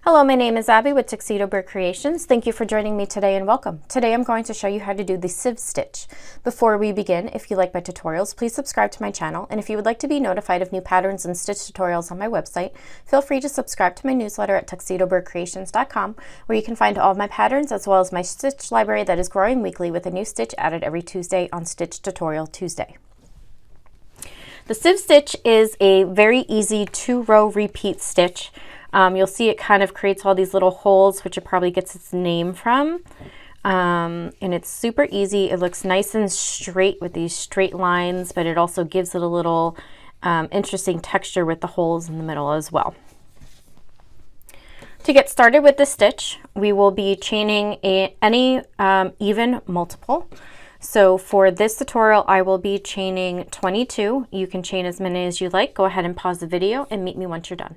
Hello, my name is Abby with Tuxedo Bird Creations. Thank you for joining me today and welcome. Today I'm going to show you how to do the sieve stitch. Before we begin, if you like my tutorials, please subscribe to my channel, and if you would like to be notified of new patterns and stitch tutorials on my website, feel free to subscribe to my newsletter at tuxedobirdcreations.com, where you can find all of my patterns as well as my stitch library that is growing weekly with a new stitch added every Tuesday on Stitch Tutorial Tuesday. The sieve stitch is a very easy 2-row repeat stitch. You'll see it kind of creates all these little holes, which it probably gets its name from. And it's super easy. It looks nice and straight with these straight lines, but it also gives it a little interesting texture with the holes in the middle as well. To get started with the stitch, we will be chaining any even multiple. So for this tutorial, I will be chaining 22. You can chain as many as you like. Go ahead and pause the video and meet me once you're done.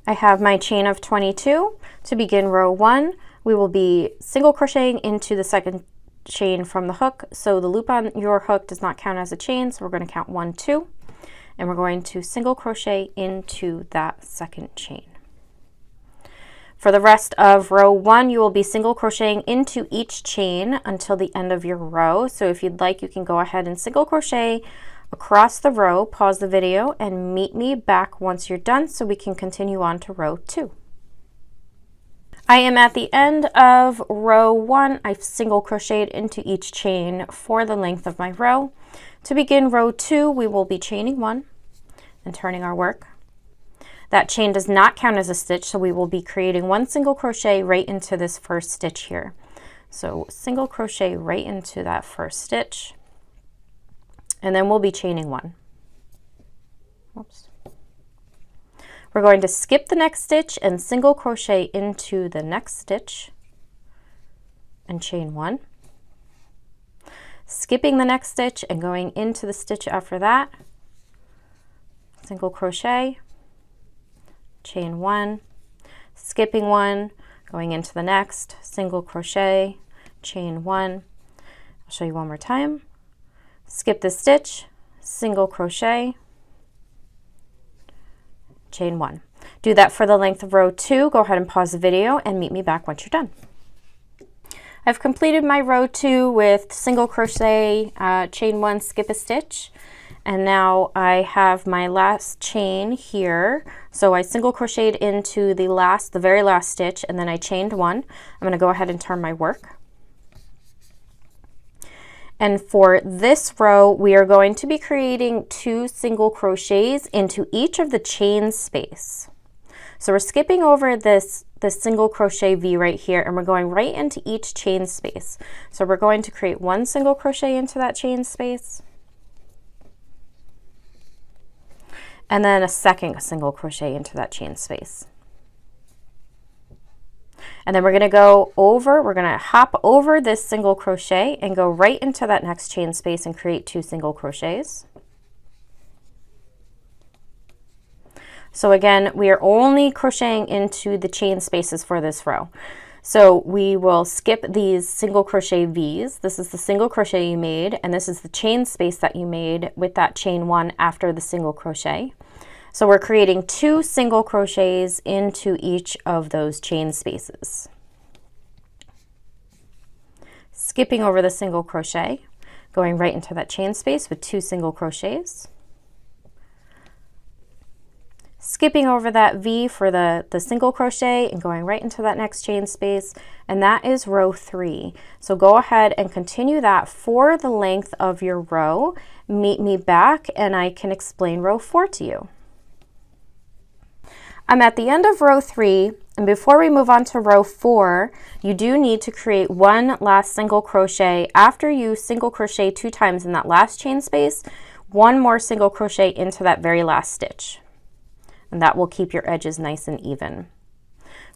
I have my chain of 22. To begin row 1, we will be single crocheting into the second chain from the hook. So the loop on your hook does not count as a chain, so we're going to count 1, 2, and we're going to single crochet into that second chain. For the rest of row 1, you will be single crocheting into each chain until the end of your row. So if you'd like, you can go ahead and single crochet across the row, pause the video, and meet me back once you're done so we can continue on to row 2. I am at the end of row 1. I've single crocheted into each chain for the length of my row. To begin row 2, we will be chaining 1 and turning our work. That chain does not count as a stitch, so we will be creating 1 single crochet right into this first stitch here. So single crochet right into that first stitch, and then we'll be chaining 1. Oops. We're going to skip the next stitch and single crochet into the next stitch and chain 1. Skipping the next stitch and going into the stitch after that, single crochet, chain 1, skipping 1, going into the next, single crochet, chain 1. I'll show you one more time. Skip the stitch, single crochet, chain 1. Do that for the length of row 2. Go ahead and pause the video and meet me back once you're done. I've completed my row 2 with single crochet, chain 1, skip a stitch, and now I have my last chain here. So I single crocheted into the very last stitch, and then I chained 1. I'm going to go ahead and turn my work. And for this row, we are going to be creating 2 single crochets into each of the chain space. So we're skipping over this single crochet V right here, and we're going right into each chain space. So we're going to create 1 single crochet into that chain space, and then a second single crochet into that chain space. And then we're going to hop over this single crochet and go right into that next chain space and create 2 single crochets. So again, we are only crocheting into the chain spaces for this row. So we will skip these single crochet V's. This is the single crochet you made, and this is the chain space that you made with that chain 1 after the single crochet. So we're creating 2 single crochets into each of those chain spaces. Skipping over the single crochet, going right into that chain space with 2 single crochets. Skipping over that V for the single crochet and going right into that next chain space, and that is row 3. So go ahead and continue that for the length of your row. Meet me back and I can explain row 4 to you. I'm at the end of row 3, and before we move on to row 4, you do need to create 1 last single crochet. After you single crochet 2 times in that last chain space, 1 more single crochet into that very last stitch. And that will keep your edges nice and even.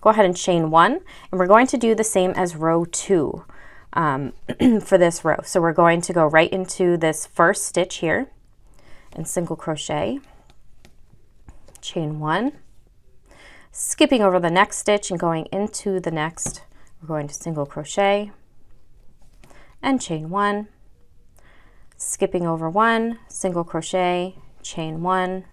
Go ahead and chain 1, and we're going to do the same as row 2 for this row. So we're going to go right into this first stitch here and single crochet, chain 1, skipping over the next stitch and going into the next, we're going to single crochet and chain 1, skipping over 1, single crochet, chain 1,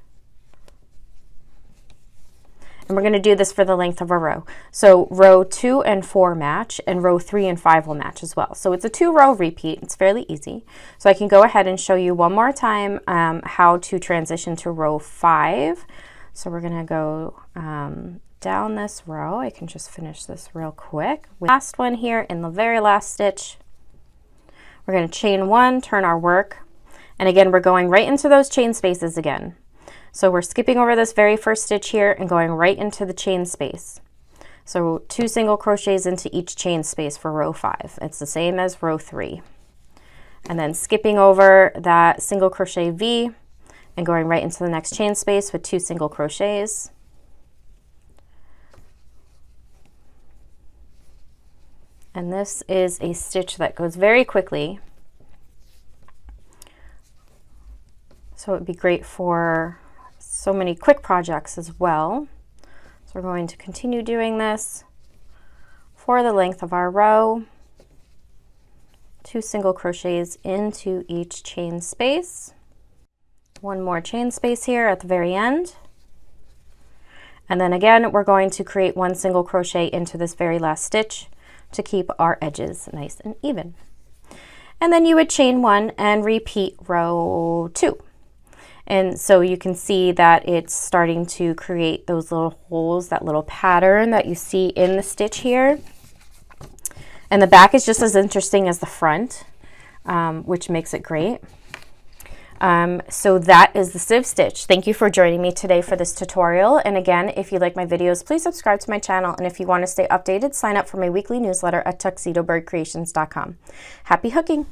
And we're going to do this for the length of a row. So row 2 and 4 match, and row 3 and 5 will match as well. So it's a 2-row repeat. It's fairly easy. So I can go ahead and show you one more time how to transition to row 5. So we're going to go down this row. I can just finish this real quick. Last one here in the very last stitch. We're going to chain 1, turn our work, and again we're going right into those chain spaces again. So we're skipping over this very first stitch here and going right into the chain space. So 2 single crochets into each chain space for row 5. It's the same as row 3. And then skipping over that single crochet V and going right into the next chain space with 2 single crochets. And this is a stitch that goes very quickly. So it would be great for so many quick projects as well. So we're going to continue doing this for the length of our row. 2 single crochets into each chain space. 1 more chain space here at the very end. And then again, we're going to create 1 single crochet into this very last stitch to keep our edges nice and even. And then you would chain 1 and repeat row 2. And so you can see that it's starting to create those little holes, that little pattern that you see in the stitch here. And the back is just as interesting as the front, which makes it great. So that is the sieve stitch. Thank you for joining me today for this tutorial. And again, if you like my videos, please subscribe to my channel. And if you want to stay updated, sign up for my weekly newsletter at tuxedobirdcreations.com. Happy hooking!